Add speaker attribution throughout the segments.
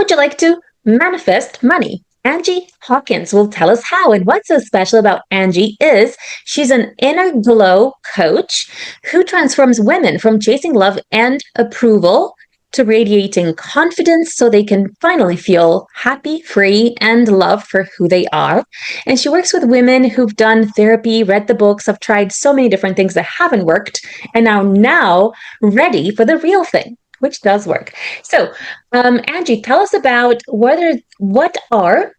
Speaker 1: would you like to manifest money? Angie Hawkins will tell us how. And what's so special about Angie is she's an inner glow coach who transforms women from chasing love and approval to radiating confidence so they can finally feel happy, free, and loved for who they are. And she works with women who've done therapy, read the books, have tried so many different things that haven't worked, and now ready for the real thing, which does work. So, Angie, tell us about what are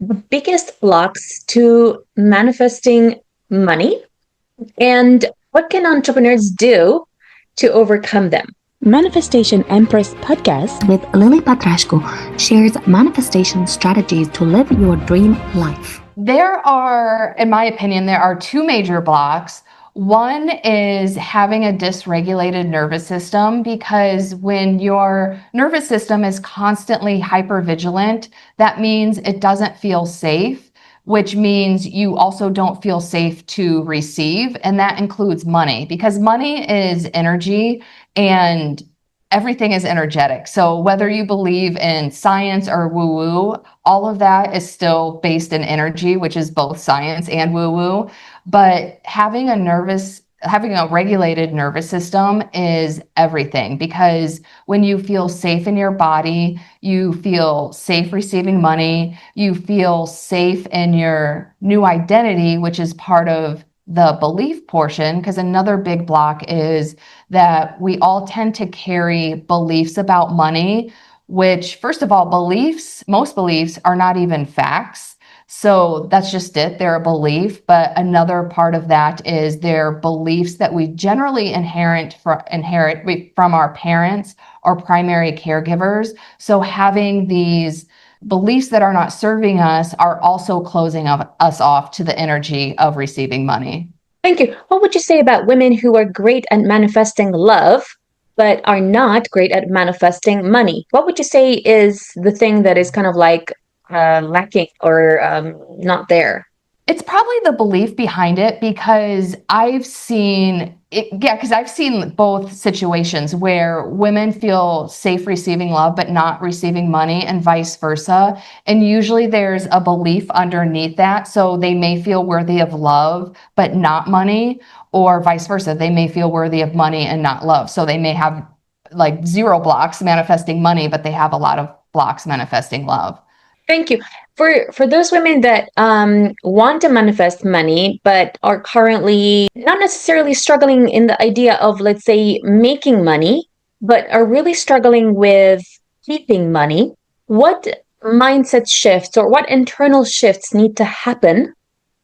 Speaker 1: the biggest blocks to manifesting money, and what can entrepreneurs do to overcome them?
Speaker 2: Manifestation Empress podcast
Speaker 3: with Lily Patrascu shares manifestation strategies to live your dream life.
Speaker 4: There are, in my opinion, there are two major blocks. One is having a dysregulated nervous system, because when your nervous system is constantly hypervigilant, that means it doesn't feel safe, which means you also don't feel safe to receive. And that includes money, because money is energy and everything is energetic. So whether you believe in science or woo-woo, all of that is still based in energy, which is both science and woo-woo. But having a regulated nervous system is everything, because when you feel safe in your body, you feel safe receiving money, you feel safe in your new identity, which is part of the belief portion, because another big block is that we all tend to carry beliefs about money, which, first of all, most beliefs are not even facts. So that's just it. They're a belief. But another part of that is they're beliefs that we generally inherit from our parents or primary caregivers. So having these beliefs that are not serving us are also closing us off to the energy of receiving money.
Speaker 1: Thank you. What would you say about women who are great at manifesting love, but are not great at manifesting money? What would you say is the thing that is kind of like lacking or not there?
Speaker 4: It's probably the belief behind it, because I've seen both situations where women feel safe receiving love but not receiving money, and vice versa. And usually there's a belief underneath that. So they may feel worthy of love but not money, or vice versa. They may feel worthy of money and not love. So they may have like 0 blocks manifesting money, but they have a lot of blocks manifesting love.
Speaker 1: Thank you. For those women that want to manifest money, but are currently not necessarily struggling in the idea of, let's say, making money, but are really struggling with keeping money, what mindset shifts or what internal shifts need to happen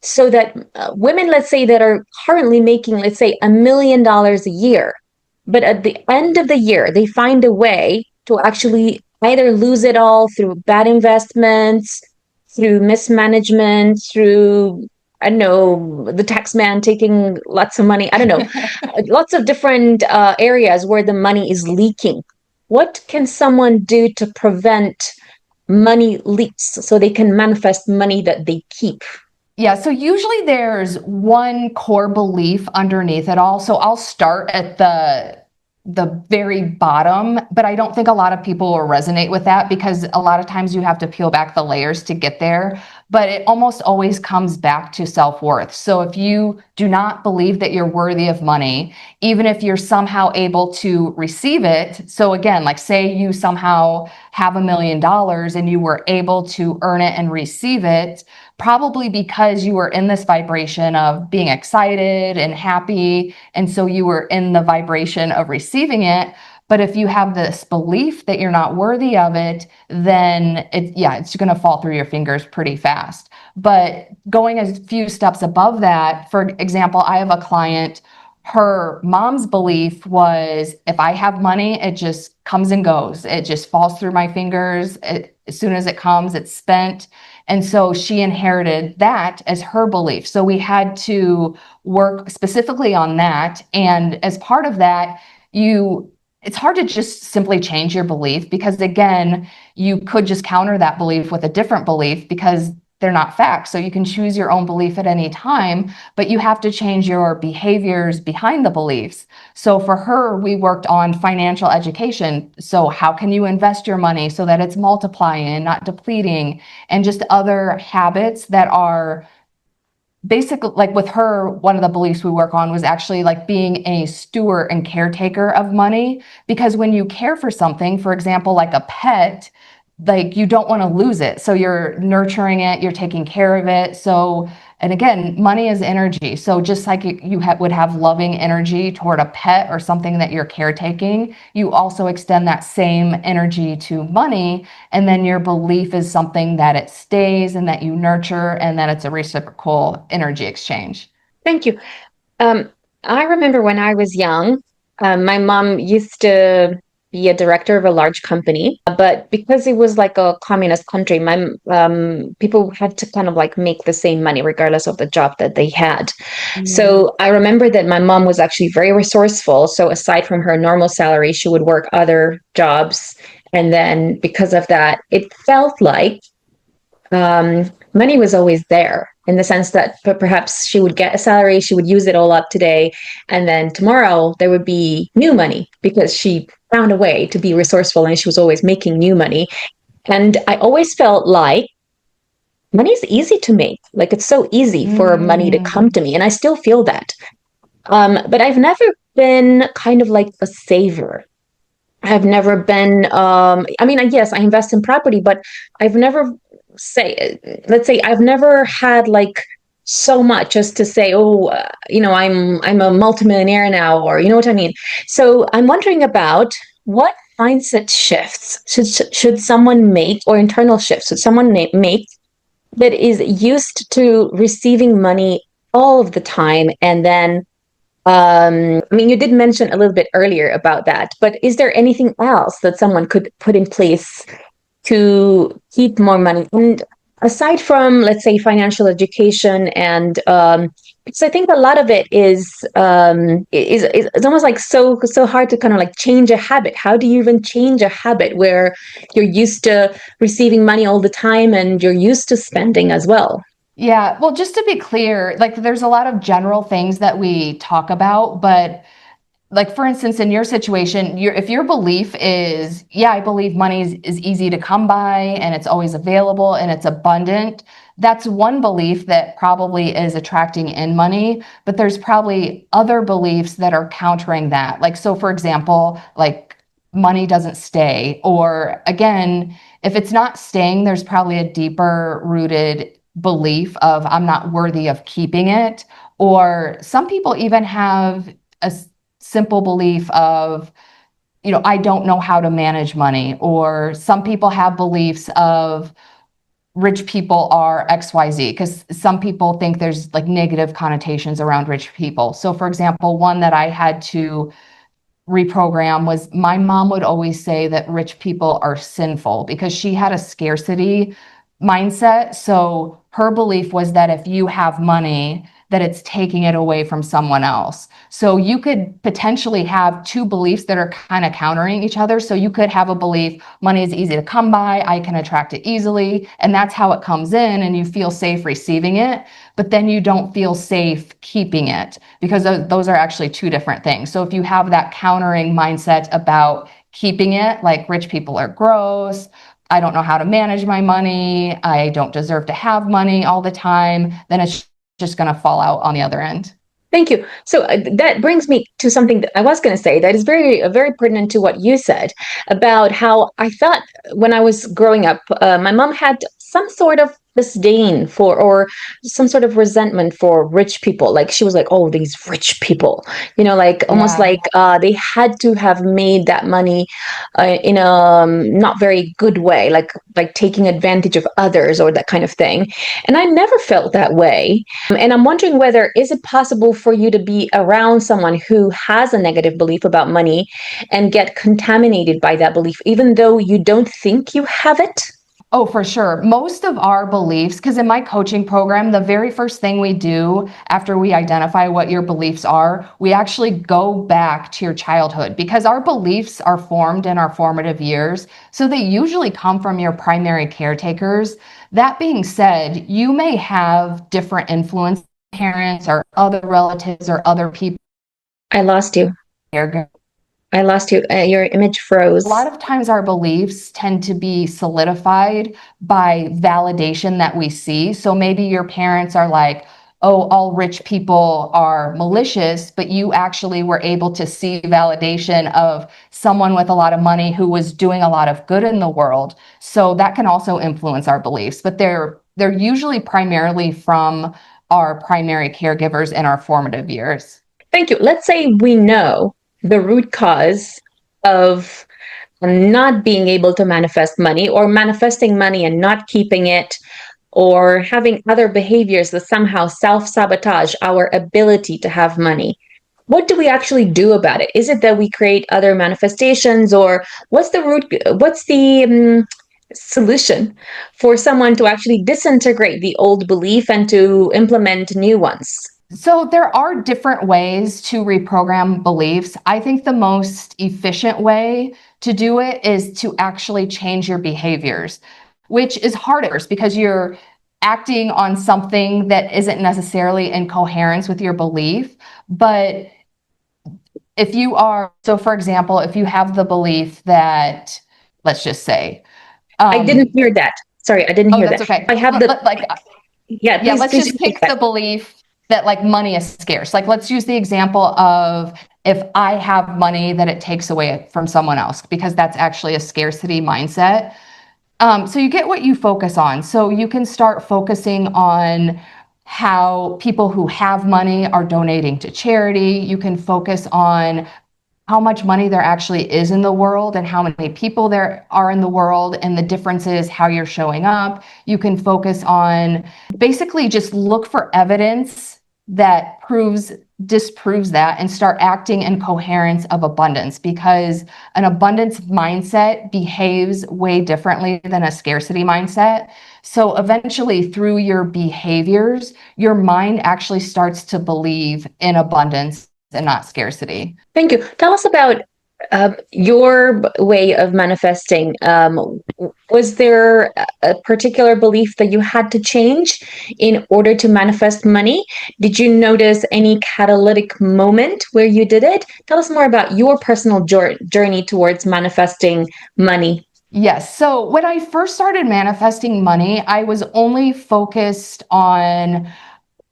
Speaker 1: so that women, let's say, that are currently making, let's say, $1 million a year, but at the end of the year, they find a way to actually either lose it all through bad investments, through mismanagement, through, I don't know, the tax man taking lots of money. I don't know, lots of different areas where the money is leaking. What can someone do to prevent money leaks so they can manifest money that they keep?
Speaker 4: Yeah, so usually there's one core belief underneath it all. So I'll start at the very bottom, but I don't think a lot of people will resonate with that, because a lot of times you have to peel back the layers to get there. But it almost always comes back to self-worth. So if you do not believe that you're worthy of money, even if you're somehow able to receive it. So again, like say you somehow have $1 million and you were able to earn it and receive it, probably because you were in this vibration of being excited and happy. And so you were in the vibration of receiving it. But if you have this belief that you're not worthy of it, then it's going to fall through your fingers pretty fast. But going a few steps above that, for example, I have a client, her mom's belief was, if I have money, it just comes and goes. It just falls through my fingers. As soon as it comes, it's spent. And so she inherited that as her belief. So we had to work specifically on that. And as part of that, it's hard to just simply change your belief, because again, you could just counter that belief with a different belief, because they're not facts. So you can choose your own belief at any time, but you have to change your behaviors behind the beliefs. So for her, we worked on financial education. So how can you invest your money so that it's multiplying and not depleting, and just other habits that are basically, like with her, one of the beliefs we work on was actually like being a steward and caretaker of money. Because when you care for something, for example, like a pet, like you don't want to lose it. So you're nurturing it, you're taking care of it. So, and again, money is energy. So just like would have loving energy toward a pet or something that you're caretaking, you also extend that same energy to money. And then your belief is something that it stays and that you nurture, and that it's a reciprocal energy exchange.
Speaker 1: Thank you. I remember when I was young, my mom used to be a director of a large company, but because it was like a communist country, my people had to kind of like make the same money regardless of the job that they had. So I remember that my mom was actually very resourceful. So aside from her normal salary, she would work other jobs. And then because of that, it felt like money was always there, in the sense that perhaps she would get a salary, she would use it all up today, and then tomorrow there would be new money because she found a way to be resourceful and she was always making new money. And I always felt like money is easy to make. Like it's so easy for money to come to me. And I still feel that. But I've never been kind of like a saver. I've never been, I mean, yes, I invest in property, but I've never let's say I've never had like so much as to say, oh, I'm a multimillionaire now, or you know what I mean? So I'm wondering about what mindset shifts should someone make, or internal shifts should someone make that is used to receiving money all of the time, and then I mean, you did mention a little bit earlier about that, but is there anything else that someone could put in place to keep more money? And aside from, let's say, financial education, and because I think a lot of it is it's almost like so hard to kind of like change a habit. How do you even change a habit where you're used to receiving money all the time and you're used to spending as well?
Speaker 4: Yeah, well, just to be clear, like there's a lot of general things that we talk about, but like for instance, in your situation, if your belief is, yeah, I believe money is easy to come by and it's always available and it's abundant, that's one belief that probably is attracting in money, but there's probably other beliefs that are countering that. Like, so for example, like money doesn't stay, or again, if it's not staying, there's probably a deeper rooted belief of I'm not worthy of keeping it. Or some people even have a simple belief of, I don't know how to manage money. Or some people have beliefs of rich people are XYZ, because some people think there's like negative connotations around rich people. So for example, one that I had to reprogram was, my mom would always say that rich people are sinful because she had a scarcity mindset. So her belief was that if you have money, that it's taking it away from someone else. So you could potentially have two beliefs that are kind of countering each other. So you could have a belief, money is easy to come by, I can attract it easily, and that's how it comes in and you feel safe receiving it, but then you don't feel safe keeping it, because those are actually two different things. So if you have that countering mindset about keeping it, like rich people are gross, I don't know how to manage my money, I don't deserve to have money all the time, then it's just going to fall out on the other end.
Speaker 1: Thank you. So that brings me to something that I was going to say that is very pertinent to what you said about how I thought when I was growing up, my mom had some sort of disdain for, or some sort of resentment for rich people. Like she was like, oh, these rich people, like almost like they had to have made that money in a not very good way, like taking advantage of others or that kind of thing. And I never felt that way. And I'm wondering whether, is it possible for you to be around someone who has a negative belief about money and get contaminated by that belief, even though you don't think you have it?
Speaker 4: Oh, for sure. Most of our beliefs, because in my coaching program, the very first thing we do after we identify what your beliefs are, we actually go back to your childhood because our beliefs are formed in our formative years. So they usually come from your primary caretakers. That being said, you may have different influence parents or other relatives or other people.
Speaker 1: I lost you. I lost you. Your image
Speaker 4: A
Speaker 1: froze.
Speaker 4: lot of times our beliefs tend to be solidified by validation that we see. So maybe your parents are like, oh, all rich people are malicious, but you actually were able to see validation of someone with a lot of money who was doing a lot of good in the world. So that can also influence our beliefs, but they're usually primarily from our primary caregivers in our formative years.
Speaker 1: Thank you. Let's say we know the root cause of not being able to manifest money, or manifesting money and not keeping it, or having other behaviors that somehow self-sabotage our ability to have money. What do we actually do about it? Is it that we create other manifestations, or what's the solution for someone to actually disintegrate the old belief and to implement new ones?
Speaker 4: So there are different ways to reprogram beliefs. I think the most efficient way to do it is to actually change your behaviors, which is harder because you're acting on something that isn't necessarily in coherence with your belief. But if you are, so for example, if you have the belief that, let's just say,
Speaker 1: I didn't hear that. Sorry, I didn't
Speaker 4: oh,
Speaker 1: hear
Speaker 4: that's
Speaker 1: that.
Speaker 4: okay.
Speaker 1: I have the,
Speaker 4: Like,
Speaker 1: yeah,
Speaker 4: yeah,
Speaker 1: please,
Speaker 4: let's
Speaker 1: please
Speaker 4: just
Speaker 1: repeat
Speaker 4: pick
Speaker 1: that.
Speaker 4: the belief that like money is scarce. Like, let's use the example of if I have money that it takes away from someone else, because that's actually a scarcity mindset. So you get what you focus on. So you can start focusing on how people who have money are donating to charity. You can focus on how much money there actually is in the world and how many people there are in the world, and the difference is how you're showing up. You can focus on basically just look for evidence that disproves that, and start acting in coherence of abundance, because an abundance mindset behaves way differently than a scarcity mindset. So eventually, through your behaviors, your mind actually starts to believe in abundance and not scarcity.
Speaker 1: Thank you. Tell us about your way of manifesting. Was there a particular belief that you had to change in order to manifest money? Did you notice any catalytic moment where you did it? Tell us more about your personal journey towards manifesting money.
Speaker 4: Yes. So when I first started manifesting money, I was only focused on,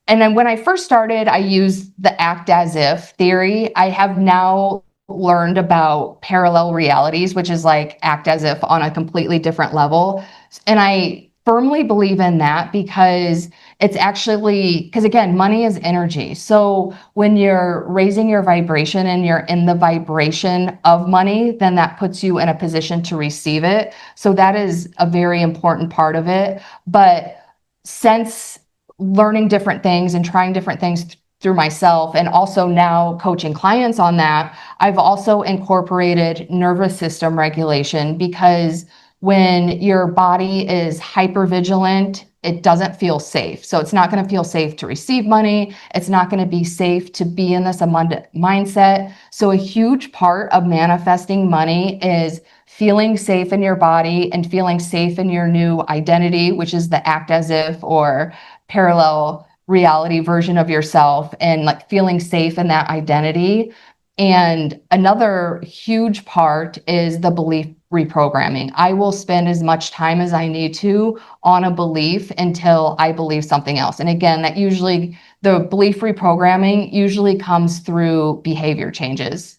Speaker 4: and then when I first started, I used the act as if theory. I have now learned about parallel realities, which is like act as if on a completely different level. And I firmly believe in that because it's actually, because again, money is energy. So when you're raising your vibration and you're in the vibration of money, then that puts you in a position to receive it. So that is a very important part of it. But since learning different things and trying different things through myself, and also now coaching clients on that, I've also incorporated nervous system regulation, because when your body is hypervigilant, it doesn't feel safe. So it's not going to feel safe to receive money. It's not going to be safe to be in this abundant mindset. So a huge part of manifesting money is feeling safe in your body and feeling safe in your new identity, which is the act as if or parallel reality version of yourself, and like feeling safe in that identity. And another huge part is the belief reprogramming. I will spend as much time as I need to on a belief until I believe something else. And again, the belief reprogramming usually comes through behavior changes.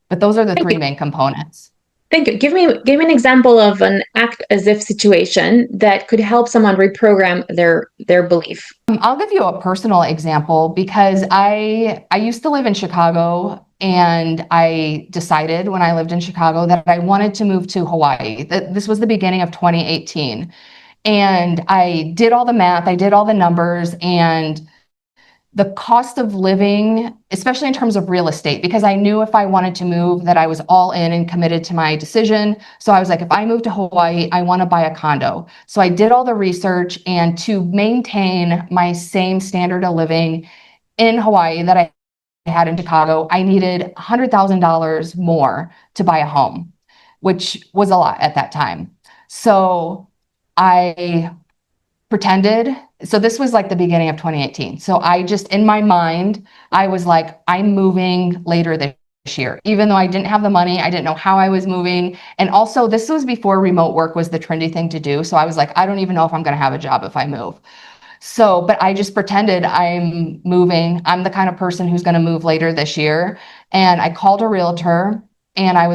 Speaker 4: But those are the
Speaker 1: Thank
Speaker 4: three
Speaker 1: you.
Speaker 4: main components.
Speaker 1: Thank you. Give me an example of an act as if situation that could help someone reprogram their belief.
Speaker 4: I'll give you a personal example, because I used to live in Chicago, and I decided when I lived in Chicago that I wanted to move to Hawaii. This was the beginning of 2018. And I did all the math, I did all the numbers, and the cost of living, especially in terms of real estate, because I knew if I wanted to move that I was all in and committed to my decision. So I was like, if I move to Hawaii, I want to buy a condo. So I did all the research, and to maintain my same standard of living in Hawaii that I had in Chicago, I needed $100,000 more to buy a home, which was a lot at that time. So I pretended. So this was like the beginning of 2018. So I just, in my mind, I was like, I'm moving later this year, even though I didn't have the money. I didn't know how I was moving. And also, this was before remote work was the trendy thing to do. So I was like, I don't even know if I'm going to have a job if I move. So, but I just pretended I'm moving. I'm the kind of person who's going to move later this year. And I called a realtor, and I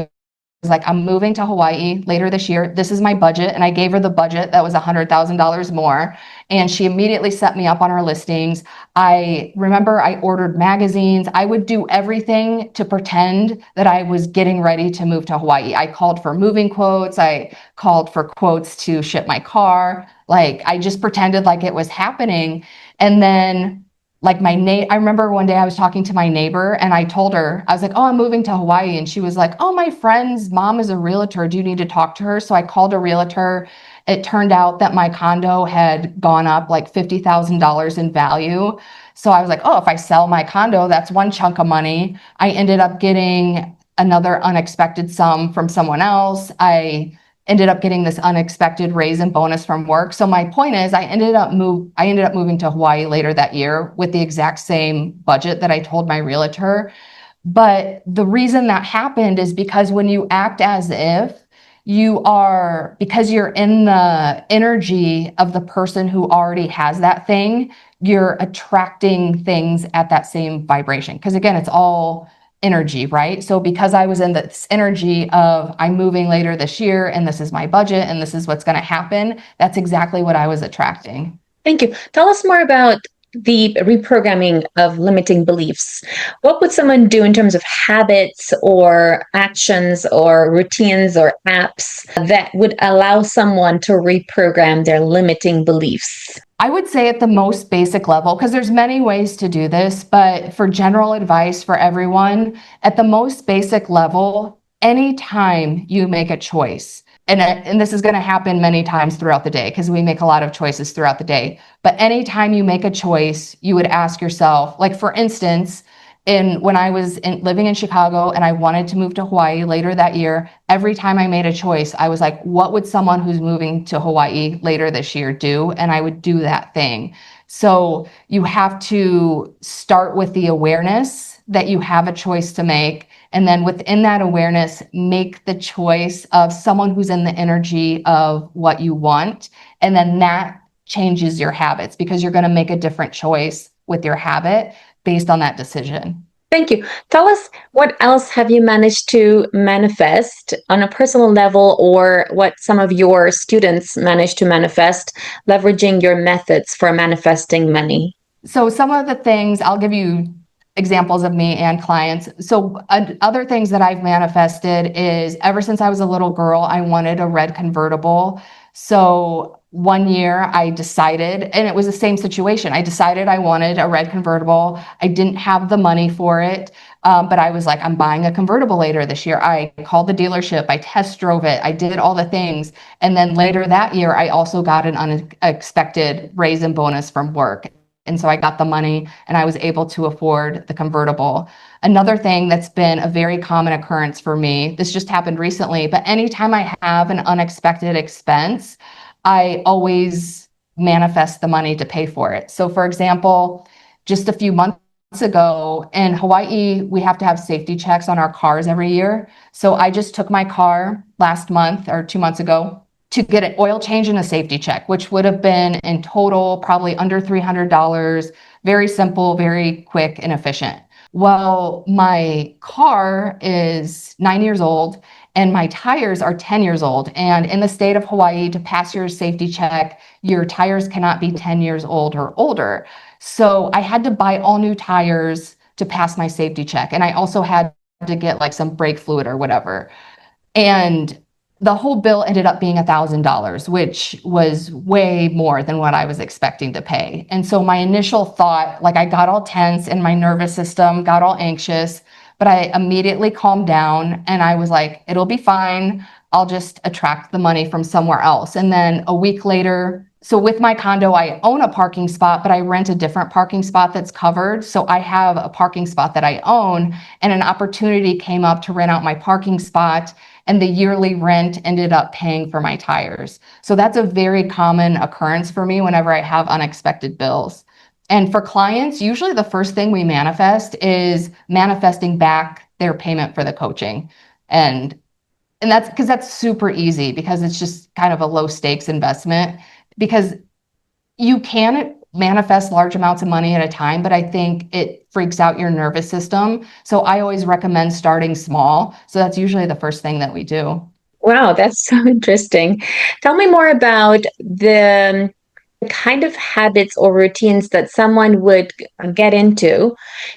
Speaker 4: was like, I'm moving to Hawaii later this year. This is my budget. And I gave her the budget that was $100,000 more. And she immediately set me up on her listings. I remember I ordered magazines. I would do everything to pretend that I was getting ready to move to Hawaii. I called for moving quotes. I called for quotes to ship my car. Like, I just pretended like it was happening. And then like I remember one day I was talking to my neighbor, and I told her, I was like, oh, I'm moving to Hawaii. And she was like, oh, my friend's mom is a realtor. Do you need to talk to her? So I called a realtor. It turned out that my condo had gone up like $50,000 in value. So I was like, oh, if I sell my condo, that's one chunk of money. I ended up getting another unexpected sum from someone else. I ended up getting this unexpected raise and bonus from work. So my point is, I ended up moving to Hawaii later that year with the exact same budget that I told my realtor. But the reason that happened is because when you act as if because you're in the energy of the person who already has that thing, you're attracting things at that same vibration. Because again, it's all energy, right? So because I was in this energy of I'm moving later this year, and this is my budget, and this is what's going to happen, that's exactly what I was attracting.
Speaker 1: Thank you. Tell us more about the reprogramming of limiting beliefs. What would someone do in terms of habits or actions or routines or apps that would allow someone to reprogram their limiting beliefs?
Speaker 4: I would say at the most basic level, because there's many ways to do this, but for general advice for everyone, at the most basic level, anytime you make a choice, and this is going to happen many times throughout the day because we make a lot of choices throughout the day, but anytime you make a choice, you would ask yourself, like for instance, when I was living in Chicago and I wanted to move to Hawaii later that year, every time I made a choice, I was like, what would someone who's moving to Hawaii later this year do? And I would do that thing. So you have to start with the awareness that you have a choice to make. And then within that awareness, make the choice of someone who's in the energy of what you want. And then that changes your habits because you're going to make a different choice with your habit based on that decision.
Speaker 1: Thank you. Tell us, what else have you managed to manifest on a personal level, or what some of your students managed to manifest leveraging your methods for manifesting money?
Speaker 4: So some of the things, I'll give you examples of me and clients. So other things that I've manifested is ever since I was a little girl, I wanted a red convertible. So one year I decided, and it was the same situation. I decided I wanted a red convertible. I didn't have the money for it, but I was like, I'm buying a convertible later this year. I called the dealership. I test drove it. I did all the things. And then later that year, I also got an unexpected raise and bonus from work. And so I got the money and I was able to afford the convertible. Another thing that's been a very common occurrence for me, this just happened recently, but anytime I have an unexpected expense, I always manifest the money to pay for it. So for example, just a few months ago in Hawaii, we have to have safety checks on our cars every year. So I just took my car last month or 2 months ago to get an oil change and a safety check, which would have been in total probably under $300. Very simple, very quick and efficient. Well, my car is 9 years old and my tires are 10 years old. And in the state of Hawaii, to pass your safety check, your tires cannot be 10 years old or older. So I had to buy all new tires to pass my safety check. And I also had to get like some brake fluid or whatever. And the whole bill ended up being $1,000, which was way more than what I was expecting to pay. And so my initial thought, like I got all tense and my nervous system got all anxious, but I immediately calmed down and I was like, it'll be fine. I'll just attract the money from somewhere else. And then a week later, so with my condo, I own a parking spot, but I rent a different parking spot that's covered. So I have a parking spot that I own, and an opportunity came up to rent out my parking spot, and the yearly rent ended up paying for my tires. So that's a very common occurrence for me whenever I have unexpected bills. And for clients, usually the first thing we manifest is manifesting back their payment for the coaching. And that's because that's super easy, because it's just kind of a low stakes investment, because you can manifest large amounts of money at a time, but I think it freaks out your nervous system. So I always recommend starting small. So that's usually the first thing that we do.
Speaker 1: Wow, that's so interesting. Tell me more about the kind of habits or routines that someone would get into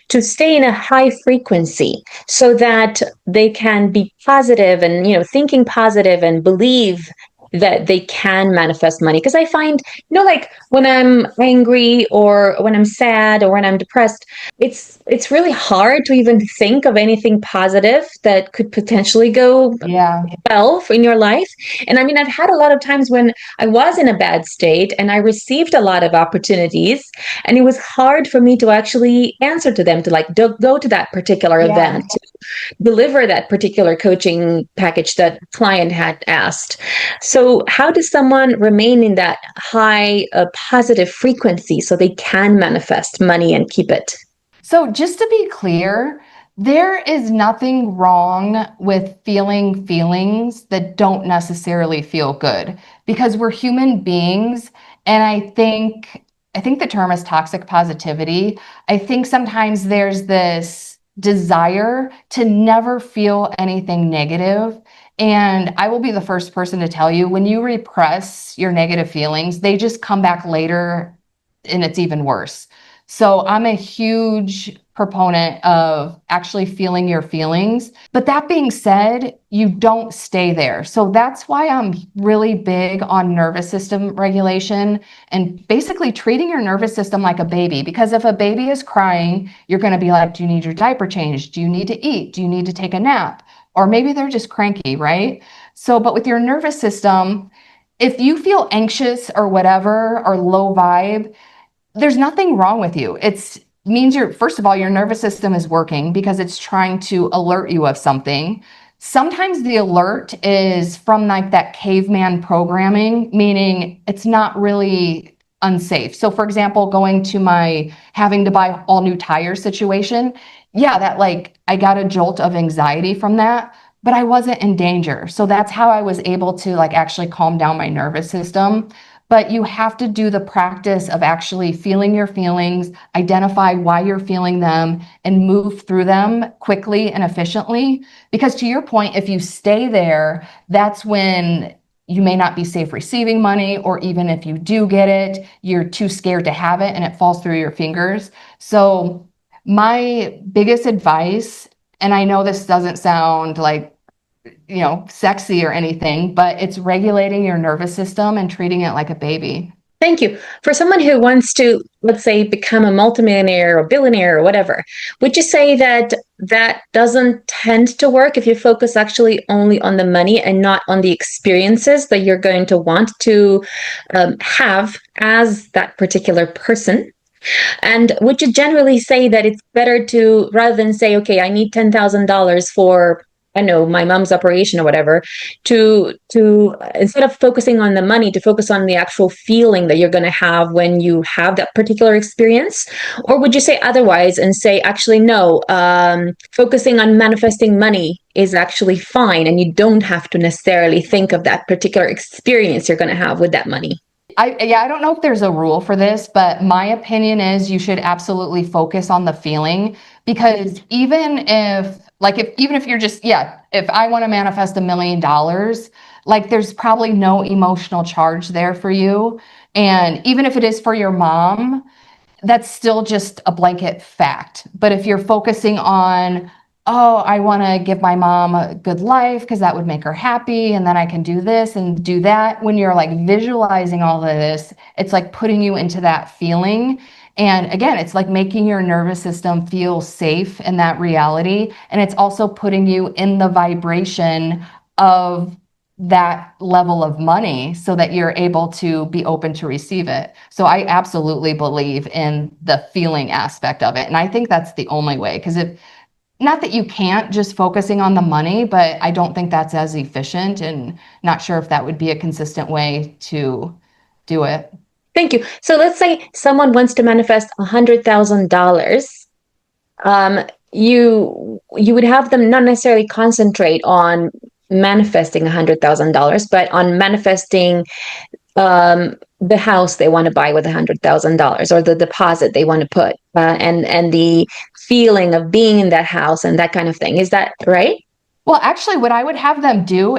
Speaker 1: to stay in a high frequency so that they can be positive and, thinking positive and believe that they can manifest money. Because I find, like when I'm angry or when I'm sad or when I'm depressed, it's really hard to even think of anything positive that could potentially go
Speaker 4: Yeah.
Speaker 1: well in your life. And I mean, I've had a lot of times when I was in a bad state and I received a lot of opportunities, and it was hard for me to actually answer to them, to like go to that particular event, to deliver that particular coaching package that client had asked. So how does someone remain in that high positive frequency so they can manifest money and keep it?
Speaker 4: So just to be clear, there is nothing wrong with feeling feelings that don't necessarily feel good, because we're human beings. And I think the term is toxic positivity. I think sometimes there's this desire to never feel anything negative. And I will be the first person to tell you, when you repress your negative feelings, they just come back later and it's even worse. So I'm a huge proponent of actually feeling your feelings. But that being said, you don't stay there. So that's why I'm really big on nervous system regulation and basically treating your nervous system like a baby. Because if a baby is crying, you're going to be like, do you need your diaper changed? Do you need to eat? Do you need to take a nap? Or maybe they're just cranky, right? So, but with your nervous system, if you feel anxious or whatever, or low vibe, there's nothing wrong with you. It means first of all, your nervous system is working because it's trying to alert you of something. Sometimes the alert is from like that caveman programming, meaning it's not really unsafe. So for example, going to my having to buy all new tires situation, that like I got a jolt of anxiety from that, but I wasn't in danger. So that's how I was able to like actually calm down my nervous system. But you have to do the practice of actually feeling your feelings, identify why you're feeling them, and move through them quickly and efficiently. Because to your point, if you stay there, that's when you may not be safe receiving money, or even if you do get it, you're too scared to have it and it falls through your fingers. So my biggest advice, and I know this doesn't sound like sexy or anything, but it's regulating your nervous system and treating it like a baby.
Speaker 1: Thank you. For someone who wants to, let's say, become a multimillionaire or billionaire or whatever, would you say that that doesn't tend to work if you focus actually only on the money and not on the experiences that you're going to want to have as that particular person? And would you generally say that it's better to, rather than say, okay, I need $10,000 for, I know, my mom's operation or whatever, to instead of focusing on the money, to focus on the actual feeling that you're going to have when you have that particular experience? Or would you say otherwise and say, actually, no, focusing on manifesting money is actually fine, and you don't have to necessarily think of that particular experience you're going to have with that money?
Speaker 4: I don't know if there's a rule for this, but my opinion is you should absolutely focus on the feeling, because even if you're just, if I want to manifest $1 million, like there's probably no emotional charge there for you. And even if it is for your mom, that's still just a blanket fact. But if you're focusing on oh, I want to give my mom a good life because that would make her happy. And then I can do this and do that. When you're like visualizing all of this, it's like putting you into that feeling. And again, it's like making your nervous system feel safe in that reality. And it's also putting you in the vibration of that level of money so that you're able to be open to receive it. So I absolutely believe in the feeling aspect of it. And I think that's the only way, because if not that you can't just focusing on the money, but I don't think that's as efficient, and not sure if that would be a consistent way to do it.
Speaker 1: Thank you. So let's say someone wants to manifest $100,000. You would have them not necessarily concentrate on manifesting $100,000, but on manifesting the house they want to buy with $100,000, or the deposit they want to put, and the feeling of being in that house and that kind of thing. Is that right?
Speaker 4: Well, actually, what I would have them do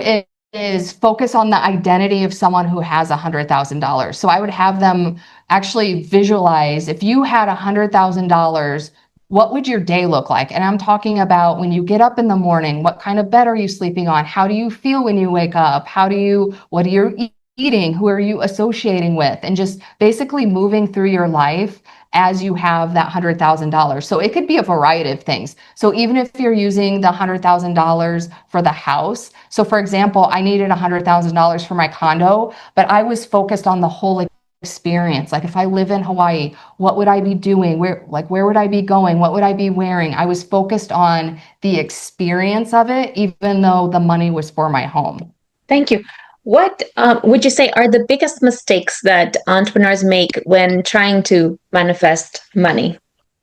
Speaker 4: is focus on the identity of someone who has $100,000. So I would have them actually visualize, if you had $100,000, what would your day look like? And I'm talking about when you get up in the morning, what kind of bed are you sleeping on? How do you feel when you wake up? What are you eating? Who are you associating with? And just basically moving through your life as you have that $100,000. So it could be a variety of things. So even if you're using the $100,000 for the house, so for example, I needed $100,000 for my condo, but I was focused on the whole experience. Like if I live in Hawaii, what would I be doing? Where would I be going? What would I be wearing? I was focused on the experience of it, even though the money was for my home.
Speaker 1: Thank you. What would you say are the biggest mistakes that entrepreneurs make when trying to manifest money?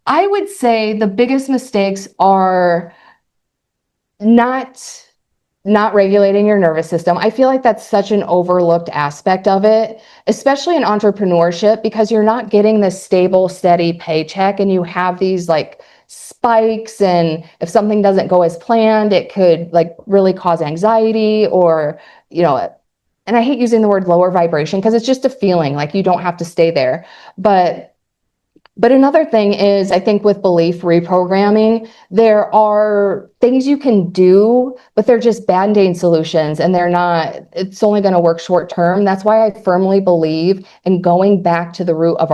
Speaker 4: I would say the biggest mistakes are not regulating your nervous system. I feel like that's such an overlooked aspect of it, especially in entrepreneurship, because you're not getting this stable, steady paycheck, and you have these like spikes, and if something doesn't go as planned, it could like really cause anxiety, or and I hate using the word lower vibration because it's just a feeling, like you don't have to stay there. But another thing is, I think with belief reprogramming, there are things you can do, but they're just band-aid solutions, and it's only going to work short term. That's why I firmly believe in going back to the root of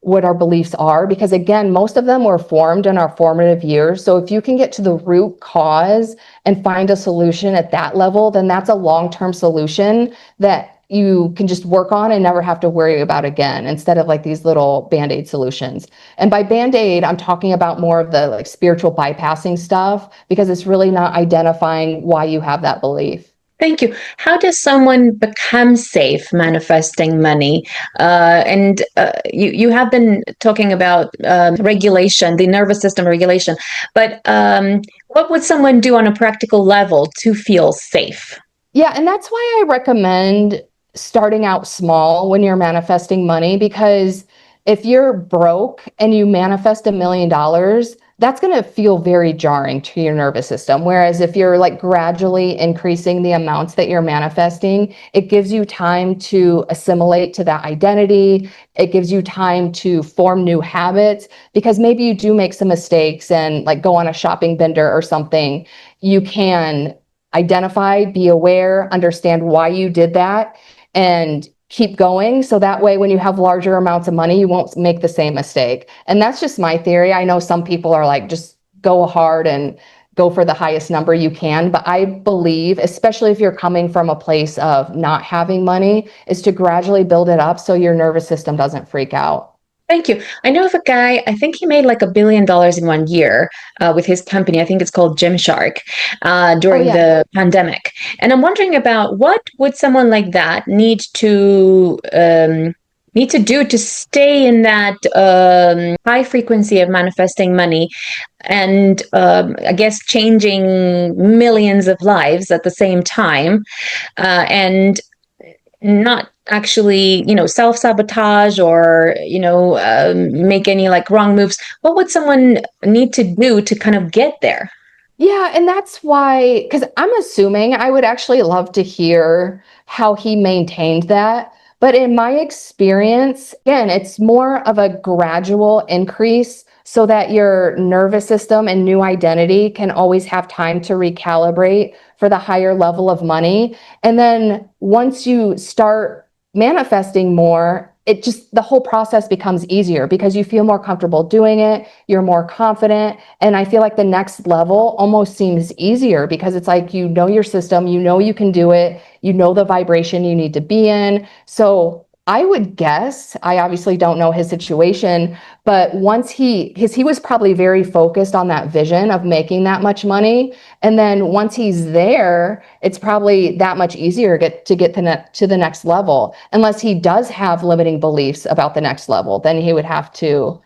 Speaker 4: what our beliefs are, because again, most of them were formed in our formative years. So if you can get to the root cause and find a solution at that level, then that's a long-term solution that you can just work on and never have to worry about again, instead of like these little band-aid solutions. And by band-aid, I'm talking about more of the like spiritual bypassing stuff, because it's really not identifying why you have that belief.
Speaker 1: Thank you. How does someone become safe manifesting money? And you have been talking about regulation, the nervous system regulation, but what would someone do on a practical level to feel safe?
Speaker 4: Yeah, and that's why I recommend starting out small when you're manifesting money, because if you're broke and you manifest $1 million, that's going to feel very jarring to your nervous system. Whereas if you're like gradually increasing the amounts that you're manifesting, it gives you time to assimilate to that identity. It gives you time to form new habits, because maybe you do make some mistakes and like go on a shopping bender or something. You can identify, be aware, understand why you did that, and keep going. So that way, when you have larger amounts of money, you won't make the same mistake. And that's just my theory. I know some people are like, just go hard and go for the highest number you can. But I believe, especially if you're coming from a place of not having money, is to gradually build it up so your nervous system doesn't freak out.
Speaker 1: Thank you. I know of a guy, I think he made like $1 billion in 1 year with his company. I think it's called Gymshark
Speaker 4: Oh,
Speaker 1: during
Speaker 4: yeah.
Speaker 1: the pandemic. And I'm wondering about what would someone like that need to do to stay in that high frequency of manifesting money, and I guess changing millions of lives at the same time, and not actually self-sabotage, or make any like wrong moves. What would someone need to do to kind of get there?
Speaker 4: Yeah, and that's why, because I'm assuming, I would actually love to hear how he maintained that. But in my experience, again, it's more of a gradual increase so that your nervous system and new identity can always have time to recalibrate for the higher level of money. And then once you start manifesting more, the whole process becomes easier because you feel more comfortable doing it. You're more confident. And I feel like the next level almost seems easier because it's like, you know, your system, you know, you can do it. You know, the vibration you need to be in. So I would guess, I obviously don't know his situation, but once he was probably very focused on that vision of making that much money. And then once he's there, it's probably that much easier to get to the next level. Unless he does have limiting beliefs about the next level, then he would have to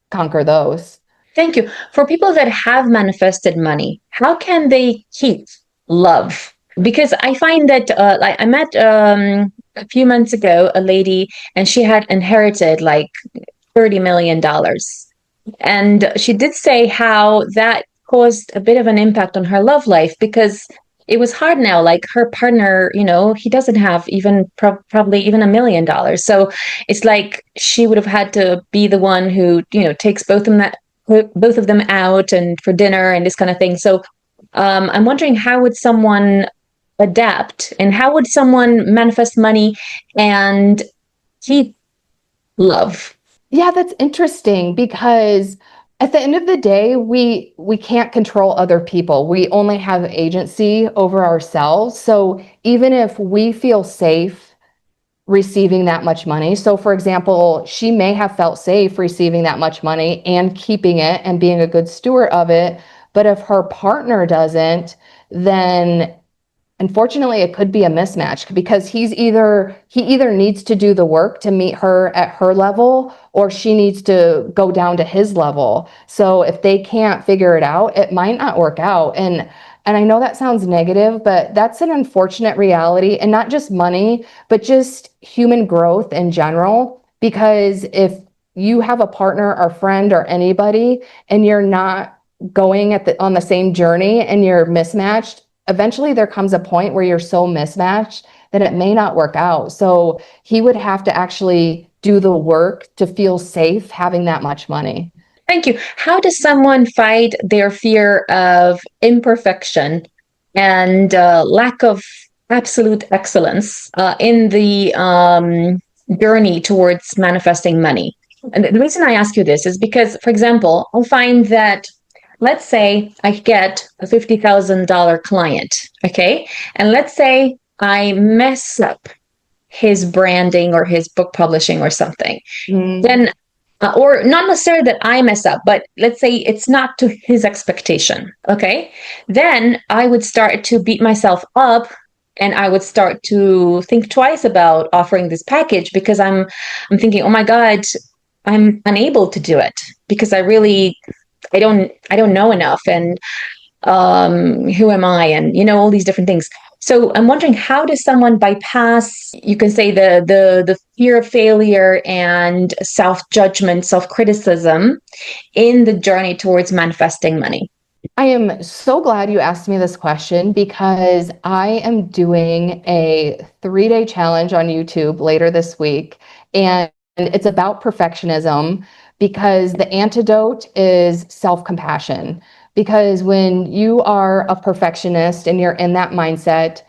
Speaker 4: conquer those.
Speaker 1: Thank you. For people that have manifested money, how can they keep love? Because I find that, like, I met a few months ago a lady, and she had inherited like $30 million. And she did say how that caused a bit of an impact on her love life because it was hard now. Like, her partner, you know, he doesn't have even probably even $1 million. So it's like she would have had to be the one who, you know, takes both of them out and for dinner and this kind of thing. So I'm wondering, how would someone adapt, and how would someone manifest money and keep love?
Speaker 4: Yeah, that's interesting because at the end of the day, we can't control other people. We only have agency over ourselves. So even if we feel safe receiving that much money. So for example, she may have felt safe receiving that much money and keeping it and being a good steward of it. But if her partner doesn't, then unfortunately, it could be a mismatch because he either needs to do the work to meet her at her level, or she needs to go down to his level. So if they can't figure it out, it might not work out. And I know that sounds negative, but that's an unfortunate reality, and not just money, but just human growth in general. Because if you have a partner or friend or anybody, and you're not going on the same journey and you're mismatched, eventually there comes a point where you're so mismatched that it may not work out. So he would have to actually do the work to feel safe having that much money.
Speaker 1: Thank you. How does someone fight their fear of imperfection and lack of absolute excellence in the journey towards manifesting money? And the reason I ask you this is because, for example, I'll find that, let's say I get a $50,000 client, okay? And let's say I mess up his branding or his book publishing or something. Then, or not necessarily that I mess up, but let's say it's not to his expectation, okay? Then I would start to beat myself up, and I would start to think twice about offering this package because I'm thinking, oh my God, I'm unable to do it because I don't know enough, and who am I, and, you know, all these different things. So I'm wondering, how does someone bypass, you can say, the fear of failure and self-judgment, self-criticism in the journey towards manifesting money?
Speaker 4: I am so glad you asked me this question because I am doing a 3-day challenge on YouTube later this week, and it's about perfectionism, because the antidote is self-compassion. Because when you are a perfectionist and you're in that mindset,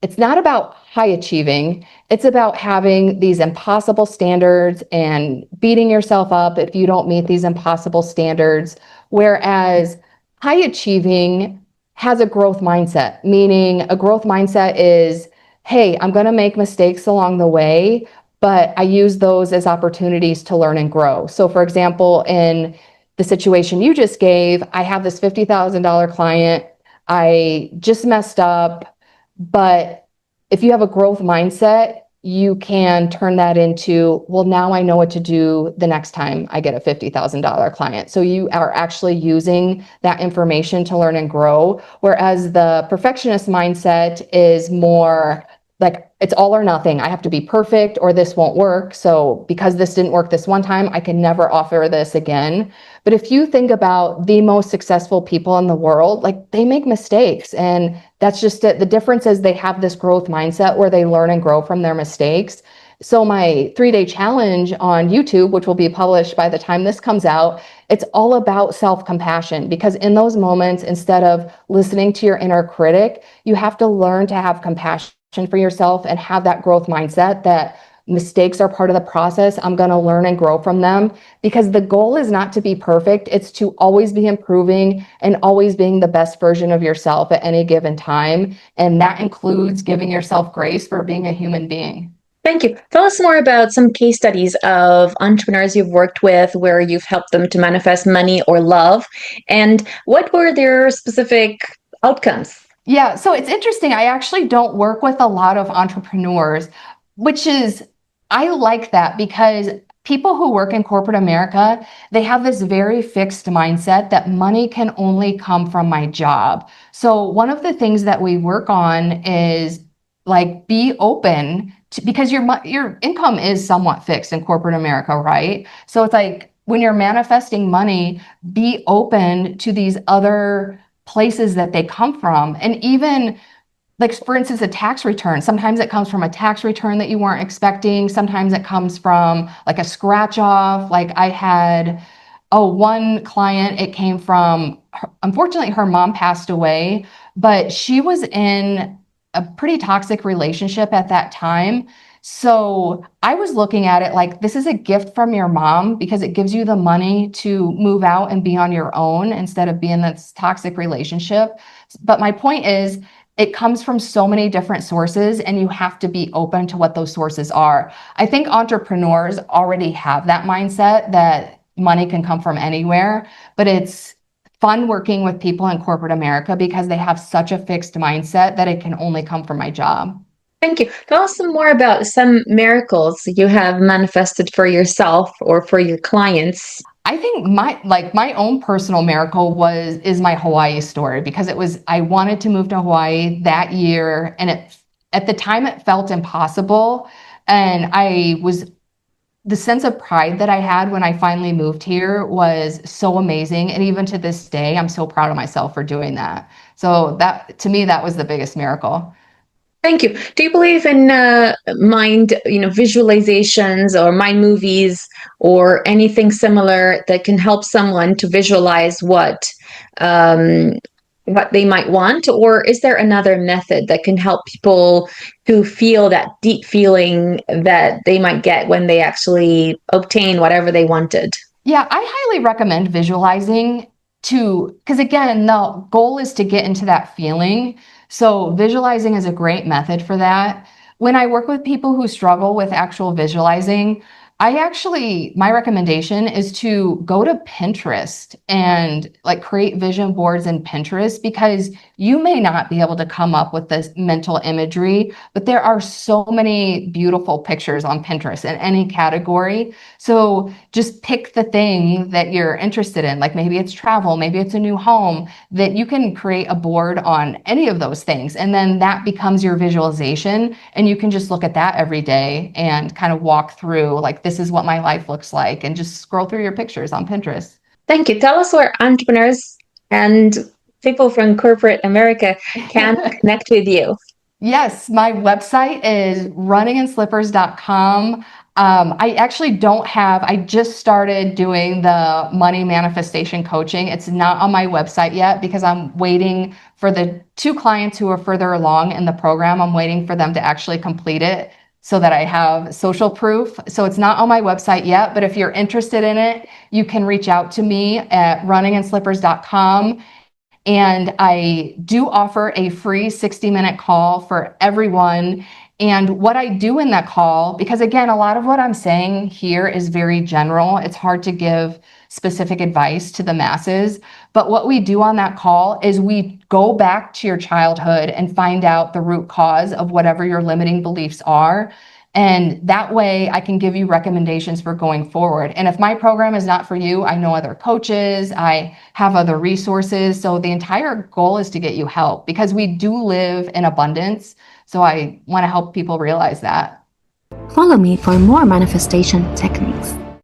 Speaker 4: it's not about high achieving. It's about having these impossible standards and beating yourself up if you don't meet these impossible standards. Whereas high achieving has a growth mindset, meaning a growth mindset is, hey, I'm going to make mistakes along the way, but I use those as opportunities to learn and grow. So for example, in the situation you just gave, I have this $50,000 client. I just messed up, but if you have a growth mindset, you can turn that into, well, now I know what to do the next time I get a $50,000 client. So you are actually using that information to learn and grow. Whereas the perfectionist mindset is more like, it's all or nothing. I have to be perfect or this won't work. So because this didn't work this one time, I can never offer this again. But if you think about the most successful people in the world, like, they make mistakes, and that's just it. The difference is they have this growth mindset where they learn and grow from their mistakes. So my 3-day challenge on YouTube, which will be published by the time this comes out, it's all about self-compassion, because in those moments, instead of listening to your inner critic, you have to learn to have compassion for yourself and have that growth mindset that mistakes are part of the process. I'm going to learn and grow from them, because the goal is not to be perfect. It's to always be improving and always being the best version of yourself at any given time. And that includes giving yourself grace for being a human being.
Speaker 1: Thank you. Tell us more about some case studies of entrepreneurs you've worked with where you've helped them to manifest money or love, and what were their specific outcomes?
Speaker 4: Yeah, so it's interesting. I actually don't work with a lot of entrepreneurs, which is, I like that, because people who work in corporate America, they have this very fixed mindset that money can only come from my job. So one of the things that we work on is like, be open to, because your income is somewhat fixed in corporate America, right? So it's like, when you're manifesting money, be open to these other places that they come from. And even, like, for instance, a tax return. Sometimes it comes from a tax return that you weren't expecting. Sometimes it comes from like a scratch off. Like, I had, one client, it came from, unfortunately, her mom passed away, but she was in a pretty toxic relationship at that time. So I was looking at it like, this is a gift from your mom, because it gives you the money to move out and be on your own instead of being in this toxic relationship. But my point is, it comes from so many different sources, and you have to be open to what those sources are. I think entrepreneurs already have that mindset that money can come from anywhere, but it's fun working with people in corporate America because they have such a fixed mindset that it can only come from my job.
Speaker 1: Thank you. Tell us some more about some miracles you have manifested for yourself or for your clients.
Speaker 4: I think my own personal miracle is my Hawaii story, because I wanted to move to Hawaii that year, and at the time it felt impossible, and the sense of pride that I had when I finally moved here was so amazing, and even to this day I'm so proud of myself for doing that. So that, to me, that was the biggest miracle.
Speaker 1: Thank you. Do you believe in mind, visualizations or mind movies or anything similar that can help someone to visualize um, what they might want? Or is there another method that can help people to feel that deep feeling that they might get when they actually obtain whatever they wanted?
Speaker 4: Yeah, I highly recommend visualizing too, because again, the goal is to get into that feeling. So visualizing is a great method for that. When I work with people who struggle with actual visualizing, my recommendation is to go to Pinterest and like create vision boards in Pinterest, because you may not be able to come up with this mental imagery, but there are so many beautiful pictures on Pinterest in any category. So just pick the thing that you're interested in. Like, maybe it's travel, maybe it's a new home, that you can create a board on any of those things. And then that becomes your visualization. And you can just look at that every day and kind of walk through, like, this is what my life looks like, and just scroll through your pictures on Pinterest.
Speaker 1: Thank you. Tell us where entrepreneurs and people from corporate America can connect with you.
Speaker 4: Yes, my website is runninginslippers.com. I just started doing the money manifestation coaching. It's not on my website yet, because I'm waiting for the 2 clients who are further along in the program. I'm waiting for them to actually complete it so that I have social proof. So it's not on my website yet, but if you're interested in it, you can reach out to me at runninginslippers.com. And I do offer a free 60-minute call for everyone. And what I do in that call, because again, a lot of what I'm saying here is very general. It's hard to give specific advice to the masses. But what we do on that call is we go back to your childhood and find out the root cause of whatever your limiting beliefs are. And that way I can give you recommendations for going forward. And if my program is not for you, I know other coaches, I have other resources. So the entire goal is to get you help, because we do live in abundance. So I want to help people realize that.
Speaker 3: Follow me for more manifestation techniques.